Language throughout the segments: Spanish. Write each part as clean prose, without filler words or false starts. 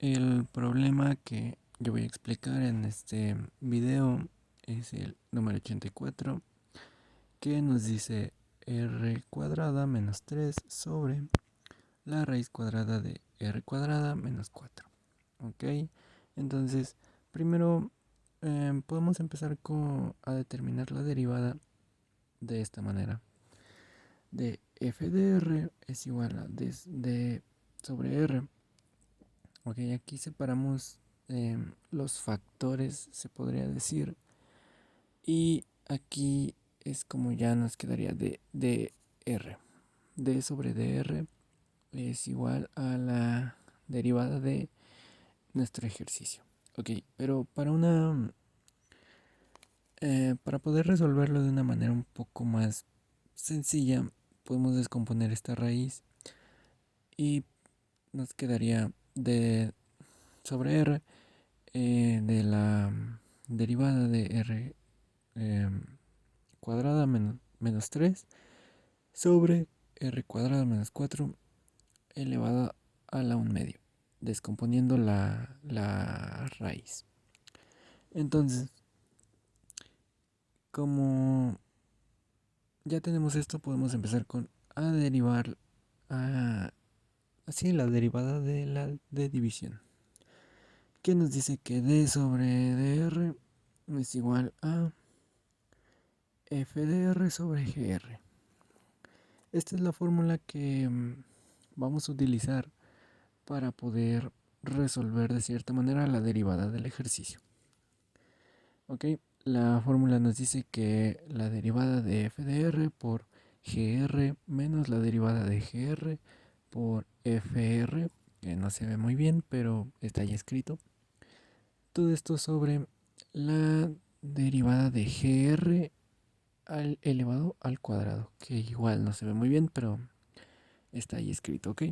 El problema que yo voy a explicar en este video es el número 84, que nos dice r cuadrada menos 3 sobre la raíz cuadrada de r cuadrada menos 4. ¿Ok? Entonces, primero podemos empezar a determinar la derivada de esta manera. De f de r es igual a d sobre r. Ok, aquí separamos los factores, se podría decir. Y aquí es como ya nos quedaría de r. D sobre dr es igual a la derivada de nuestro ejercicio. Ok, pero para poder resolverlo de una manera un poco más sencilla, podemos descomponer esta raíz y nos quedaría d sobre r de la derivada de r cuadrada menos 3 sobre r cuadrada menos 4 elevado a la 1 medio, descomponiendo la raíz. Entonces, como ya tenemos esto, podemos empezar con a derivar así la derivada de la de división, que nos dice que d sobre dr es igual a f de r sobre gr. Esta es la fórmula que vamos a utilizar para poder resolver de cierta manera la derivada del ejercicio. Ok, la fórmula nos dice que la derivada de f de r por gr menos la derivada de gr por fr, que no se ve muy bien, pero está ahí escrito. Todo esto sobre la derivada de gr al elevado al cuadrado, que igual no se ve muy bien, pero está ahí escrito, ¿ok?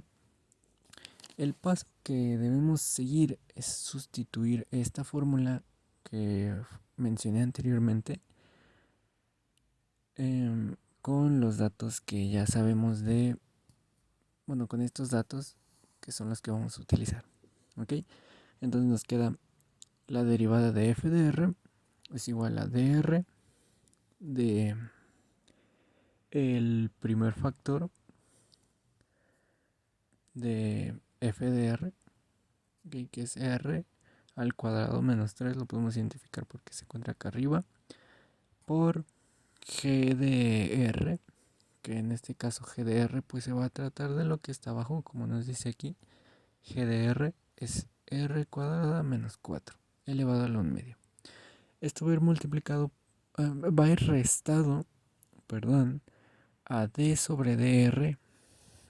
El paso que debemos seguir es sustituir esta fórmula que mencioné anteriormente con los datos que ya sabemos bueno, con estos datos que son los que vamos a utilizar, ¿ok? Entonces nos queda la derivada de f de r es igual a dr de el primer factor de f de r, ¿okay? Que es r al cuadrado menos 3, lo podemos identificar porque se encuentra acá arriba, por g de r, que en este caso g de r pues se va a tratar de lo que está abajo, como nos dice aquí, g de r es r cuadrada menos 4 elevado a la 1 medio. Esto va a ir multiplicado, va a ir restado, perdón, a d sobre dr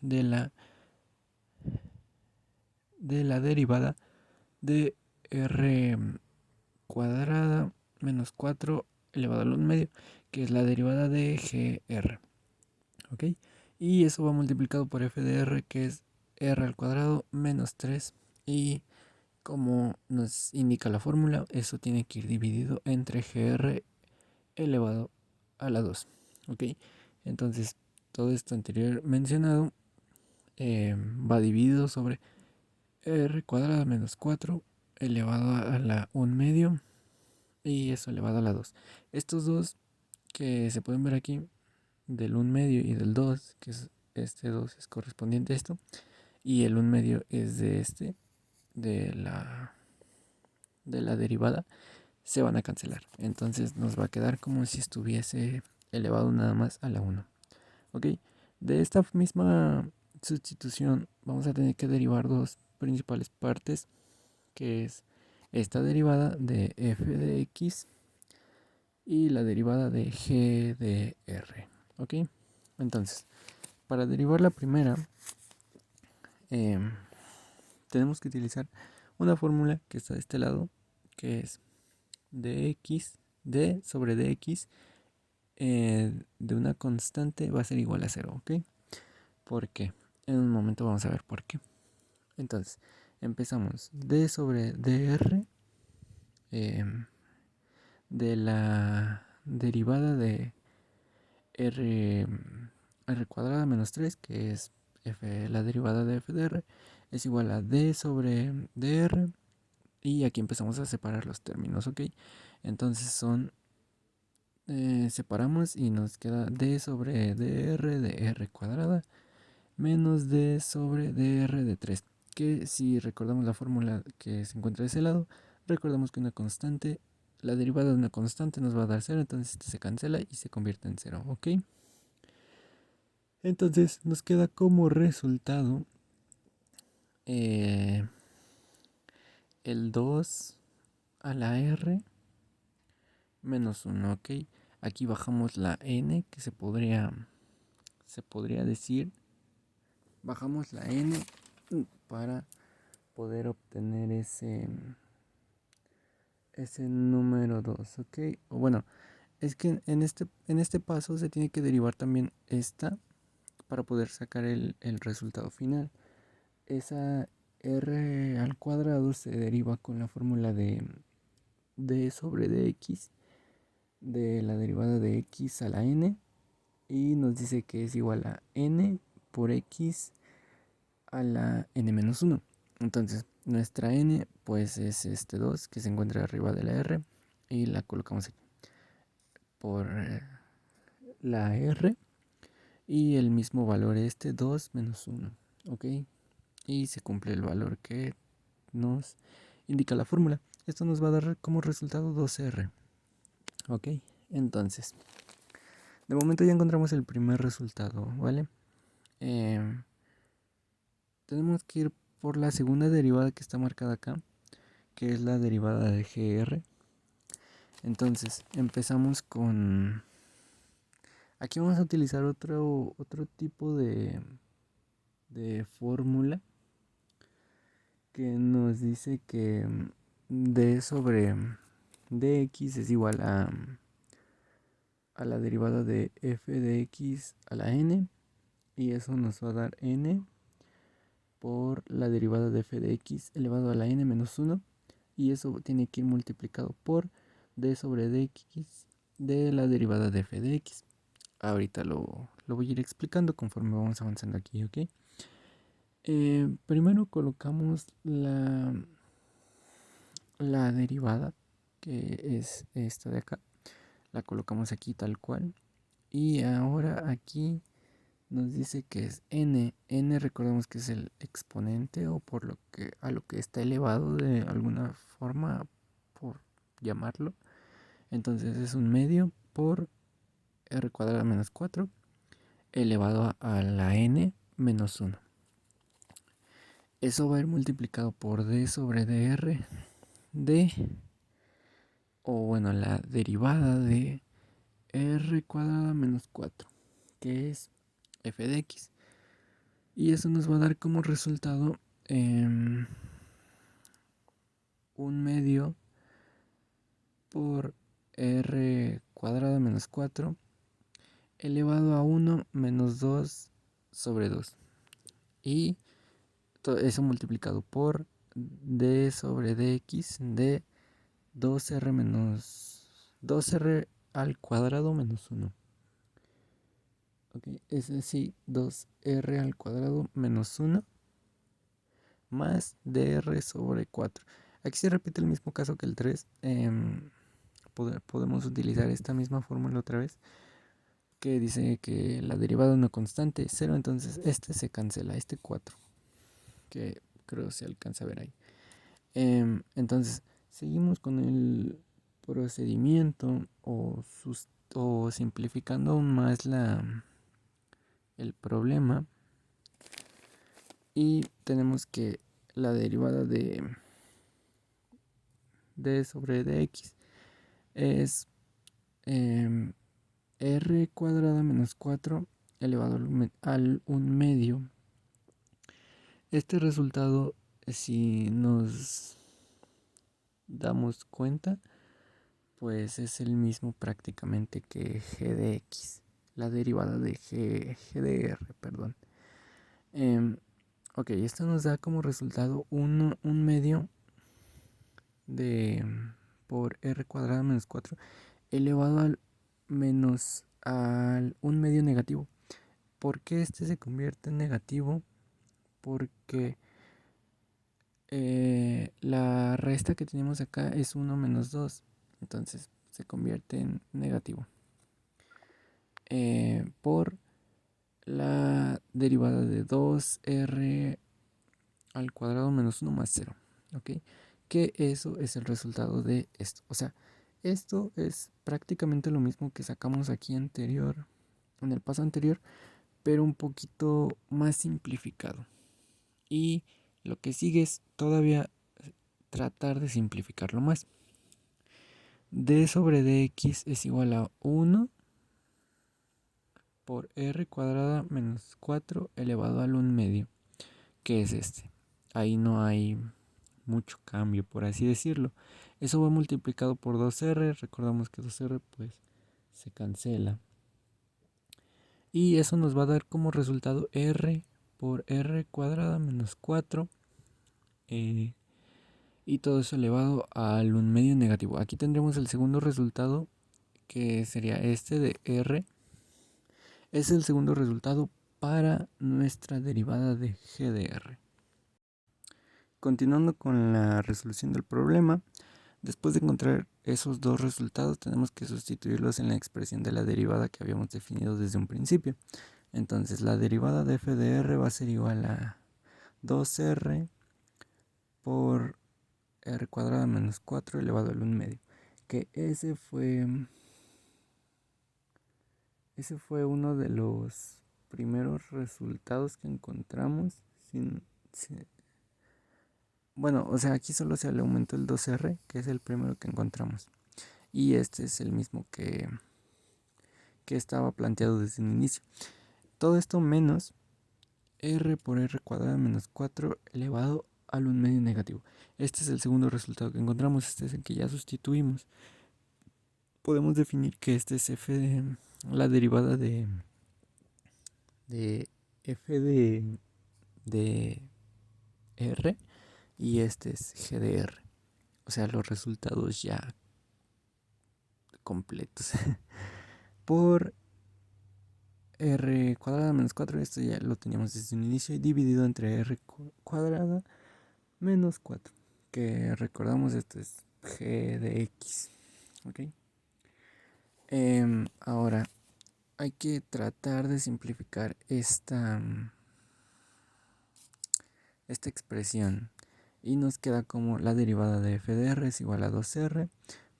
de la derivada de r cuadrada menos 4 elevado a la 1 medio, que es la derivada de gr. ¿Ok? Y eso va multiplicado por f de r, que es r al cuadrado menos 3. Y como nos indica la fórmula, eso tiene que ir dividido entre gr elevado a la 2. ¿Ok? Entonces, todo esto anterior mencionado va dividido sobre r cuadrada menos 4 elevado a la 1 medio y eso elevado a la 2. Estos dos que se pueden ver aquí, del 1 medio y del 2, que es este 2 es correspondiente a esto, y el 1 medio es de de la derivada, se van a cancelar. Entonces nos va a quedar como si estuviese elevado nada más a la 1. ¿Ok? De esta misma sustitución vamos a tener que derivar dos principales partes, que es esta derivada de f de x y la derivada de g de r. ¿Ok? Entonces, para derivar la primera, tenemos que utilizar una fórmula que está de este lado, que es dx, d sobre dx de una constante va a ser igual a 0, ¿ok? ¿Por qué? En un momento vamos a ver por qué. Entonces, empezamos d sobre dr de la derivada de r cuadrada menos 3, que es la derivada de f de r, es igual a d sobre dr. Y aquí empezamos a separar los términos, ¿ok? Entonces separamos y nos queda d sobre dr de r cuadrada menos d sobre dr de 3. Que si recordamos la fórmula que se encuentra de ese lado, recordamos que una constante, la derivada de una constante nos va a dar 0, entonces este se cancela y se convierte en 0, ¿ok? Entonces nos queda como resultado eh, el 2 a la r menos 1, ¿ok? Aquí bajamos la n, que se podría decir, bajamos la n para poder obtener ese número 2, ¿ok? O bueno, es que en este paso se tiene que derivar también esta para poder sacar el resultado final. Esa r al cuadrado se deriva con la fórmula de d sobre dx, de la derivada de x a la n, y nos dice que es igual a n por x a la n menos 1. Entonces, nuestra n pues es este 2 que se encuentra arriba de la r y la colocamos aquí por la r y el mismo valor este 2 menos 1, ¿ok? Y se cumple el valor que nos indica la fórmula. Esto nos va a dar como resultado 2r, ¿ok? Entonces, de momento ya encontramos el primer resultado, ¿vale? Tenemos que ir por la segunda derivada que está marcada acá, que es la derivada de gr. Entonces, empezamos con... Aquí vamos a utilizar otro tipo de fórmula que nos dice que d sobre dx es igual a la derivada de f de x a la n, y eso nos va a dar n por la derivada de f de x elevado a la n menos 1, y eso tiene que ir multiplicado por d sobre dx de la derivada de f de x. Ahorita lo voy a ir explicando conforme vamos avanzando aquí, ¿ok? Primero colocamos la derivada, que es esta de acá. La colocamos aquí tal cual. Y ahora aquí nos dice que es n. N recordemos que es el exponente, o por lo que a lo que está elevado de alguna forma, por llamarlo. Entonces es un medio por r cuadrada menos 4 elevado a la n menos 1. Eso va a ir multiplicado por d sobre dr de, o bueno, la derivada de r cuadrada menos 4, que es f de x. Y eso nos va a dar como resultado un medio por r cuadrada menos 4 elevado a 1 menos 2 sobre 2. Y todo eso multiplicado por d sobre dx de 2r menos 2r al cuadrado menos 1. Ok, es decir, 2r al cuadrado menos 1 más dr sobre 4. Aquí se repite el mismo caso que el 3. Podemos utilizar esta misma fórmula otra vez, que dice que la derivada de una constante es 0, entonces este se cancela, este 4, que creo se alcanza a ver ahí. Entonces, seguimos con el procedimiento o simplificando aún más el problema, y tenemos que la derivada de d sobre dx es r cuadrada menos 4 elevado al 1 medio. Este resultado, si nos damos cuenta, pues es el mismo prácticamente que g de x, la derivada de g de r, perdón. Ok, esto nos da como resultado un medio de por r cuadrada menos 4 elevado al 1 medio negativo. ¿Por qué este se convierte en negativo? Porque la resta que tenemos acá es 1 menos 2, entonces se convierte en negativo. Por la derivada de 2r al cuadrado menos 1 más 0, ¿ok? Que eso es el resultado de esto. O sea, esto es prácticamente lo mismo que sacamos aquí anterior, en el paso anterior, pero un poquito más simplificado. Y lo que sigue es todavía tratar de simplificarlo más. D sobre dx es igual a 1 por r cuadrada menos 4 elevado al 1 medio, que es este. Ahí no hay mucho cambio, por así decirlo. Eso va multiplicado por 2r, recordamos que 2r pues se cancela. Y eso nos va a dar como resultado r por r cuadrada menos 4 y todo eso elevado al 1 medio negativo. Aquí tendremos el segundo resultado, que sería este de r. Es el segundo resultado para nuestra derivada de g de r. Continuando con la resolución del problema, después de encontrar esos dos resultados, tenemos que sustituirlos en la expresión de la derivada que habíamos definido desde un principio. Entonces, la derivada de f de r va a ser igual a 2r por r cuadrada menos 4 elevado al 1 medio. Que ese fue uno de los primeros resultados que encontramos. Bueno, o sea, aquí solo se le aumentó el 2r, que es el primero que encontramos. Y este es el mismo que estaba planteado desde un inicio. Todo esto menos r por r cuadrada menos 4 elevado al 1 medio negativo. Este es el segundo resultado que encontramos, este es el que ya sustituimos. Podemos definir que este es f de la derivada de f de r y este es g de r. O sea, los resultados ya completos. Por r cuadrada menos 4, esto ya lo teníamos desde un inicio, y dividido entre r cuadrada menos 4, que recordamos esto es g de x. ¿Ok? Ahora hay que tratar de simplificar esta expresión y nos queda como la derivada de f de r es igual a 2r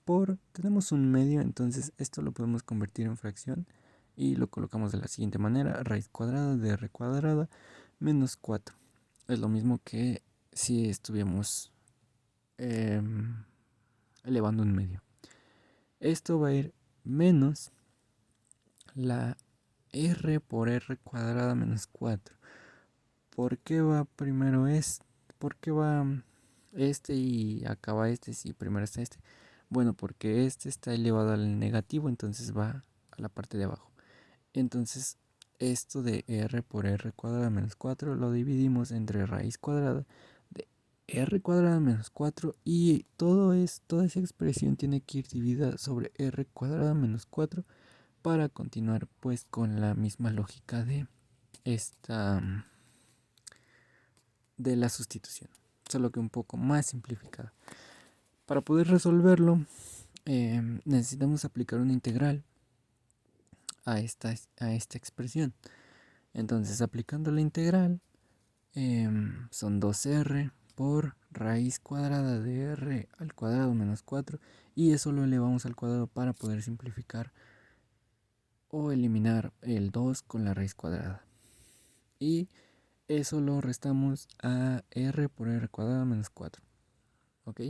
por, tenemos un medio, entonces esto lo podemos convertir en fracción y lo colocamos de la siguiente manera: raíz cuadrada de r cuadrada menos 4. Es lo mismo que si estuviéramos elevando un medio. Esto va a ir menos la r por r cuadrada menos 4. ¿Por qué va primero este? ¿Por qué va este y acaba este si primero está este? Bueno, porque este está elevado al negativo, entonces va a la parte de abajo. Entonces, esto de r por r cuadrada menos 4 lo dividimos entre raíz cuadrada de r cuadrada menos 4 y toda esa expresión tiene que ir dividida sobre r cuadrada menos 4 para continuar pues con la misma lógica de esta de la sustitución, solo que un poco más simplificada. Para poder resolverlo, necesitamos aplicar una integral a esta expresión. Entonces, aplicando la integral, son 2r por raíz cuadrada de r al cuadrado menos 4, y eso lo elevamos al cuadrado para poder simplificar o eliminar el 2 con la raíz cuadrada. Y eso lo restamos a r por r cuadrada menos 4. ¿Ok?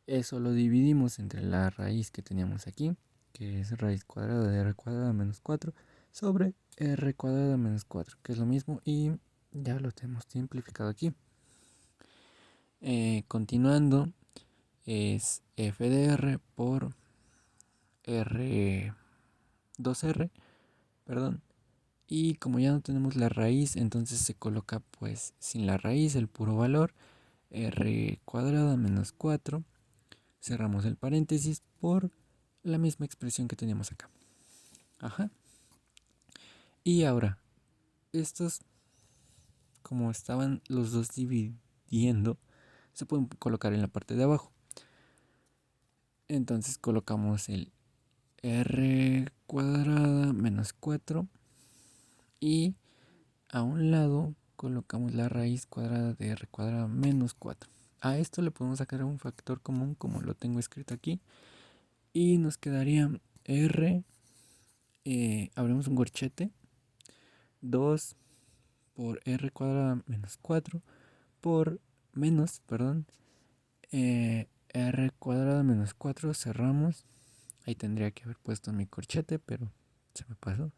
Eso lo dividimos entre la raíz que teníamos aquí, que es raíz cuadrada de r cuadrada menos 4, sobre r cuadrada menos 4, que es lo mismo, y ya lo tenemos simplificado aquí. Continuando, es f de r por r 2r, perdón. Y como ya no tenemos la raíz, entonces se coloca pues sin la raíz el puro valor, r cuadrada menos 4. Cerramos el paréntesis por la misma expresión que teníamos acá. Ajá. Y ahora, estos, como estaban los dos dividiendo, se pueden colocar en la parte de abajo. Entonces colocamos el r cuadrada menos 4 y a un lado colocamos la raíz cuadrada de r cuadrada menos 4. A esto le podemos sacar un factor común como lo tengo escrito aquí y nos quedaría r, abrimos un corchete, 2 por r cuadrada menos 4 por menos, perdón, r cuadrada menos 4, cerramos. Ahí tendría que haber puesto mi corchete, pero se me pasó.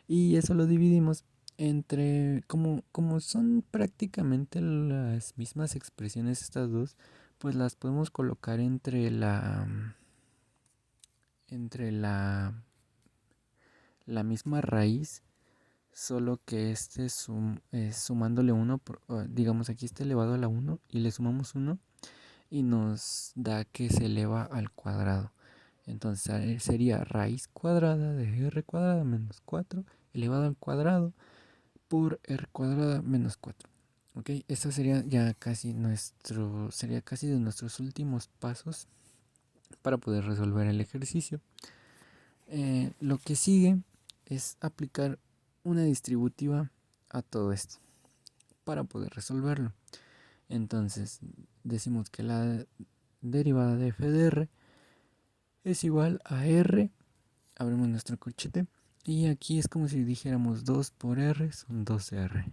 Y eso lo dividimos entre, como son prácticamente las mismas expresiones estas dos, pues las podemos colocar entre la misma raíz, solo que sumándole 1, digamos aquí está elevado a la 1 y le sumamos 1 y nos da que se eleva al cuadrado. Entonces sería raíz cuadrada de r cuadrada menos 4 elevado al cuadrado por r cuadrada menos 4. Ok, esto sería ya sería casi de nuestros últimos pasos para poder resolver el ejercicio. Lo que sigue es aplicar una distributiva a todo esto para poder resolverlo. Entonces decimos que la derivada de f de r es igual a r, abrimos nuestro corchete y aquí es como si dijéramos 2 por r son 2r.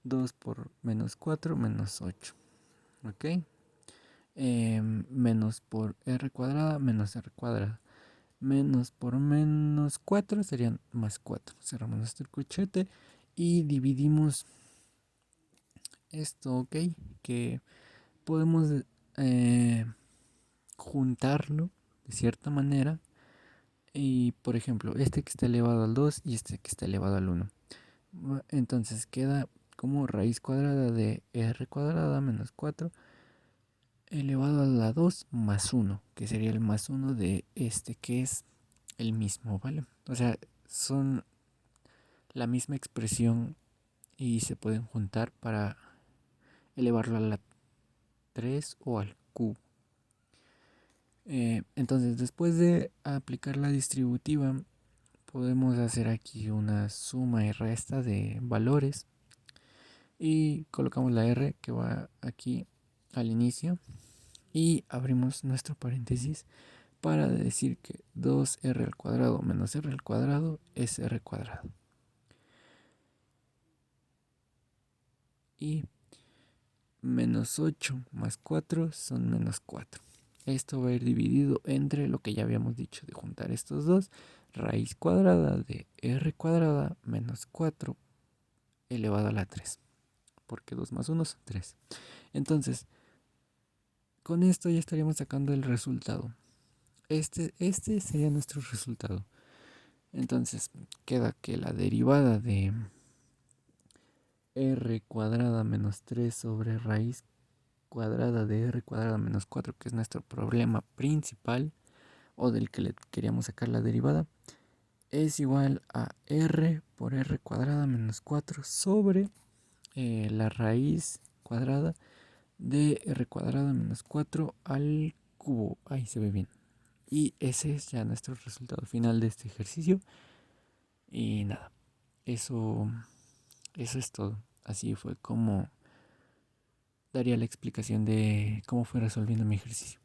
2 por menos 4 menos 8. ¿Ok? Menos por r cuadrada menos r cuadrada. Menos por menos 4 serían más 4. Cerramos nuestro corchete y dividimos esto, ¿ok? Que podemos juntarlo de cierta manera. Y por ejemplo, este que está elevado al 2 y este que está elevado al 1. Entonces queda como raíz cuadrada de r cuadrada menos 4 elevado a la 2 más 1, que sería el más 1 de este que es el mismo, ¿vale? O sea, son la misma expresión y se pueden juntar para elevarlo a la 3 o al cubo. Entonces, después de aplicar la distributiva, podemos hacer aquí una suma y resta de valores y colocamos la r que va aquí al inicio y abrimos nuestro paréntesis para decir que 2r al cuadrado menos r al cuadrado es r cuadrado. Y menos 8 más 4 son menos 4. Esto va a ir dividido entre lo que ya habíamos dicho de juntar estos dos, raíz cuadrada de r cuadrada menos 4 elevado a la 3, porque 2 más 1 son 3. Entonces, con esto ya estaríamos sacando el resultado. Este sería nuestro resultado. Entonces, queda que la derivada de r cuadrada menos 3 sobre raíz cuadrada de r cuadrada menos 4, que es nuestro problema principal o del que le queríamos sacar la derivada, es igual a r por r cuadrada menos 4 sobre la raíz cuadrada de r cuadrada menos 4 al cubo. Ahí se ve bien. Y ese es ya nuestro resultado final de este ejercicio. Y nada, eso es todo. Así fue como daría la explicación de cómo fue resolviendo mi ejercicio.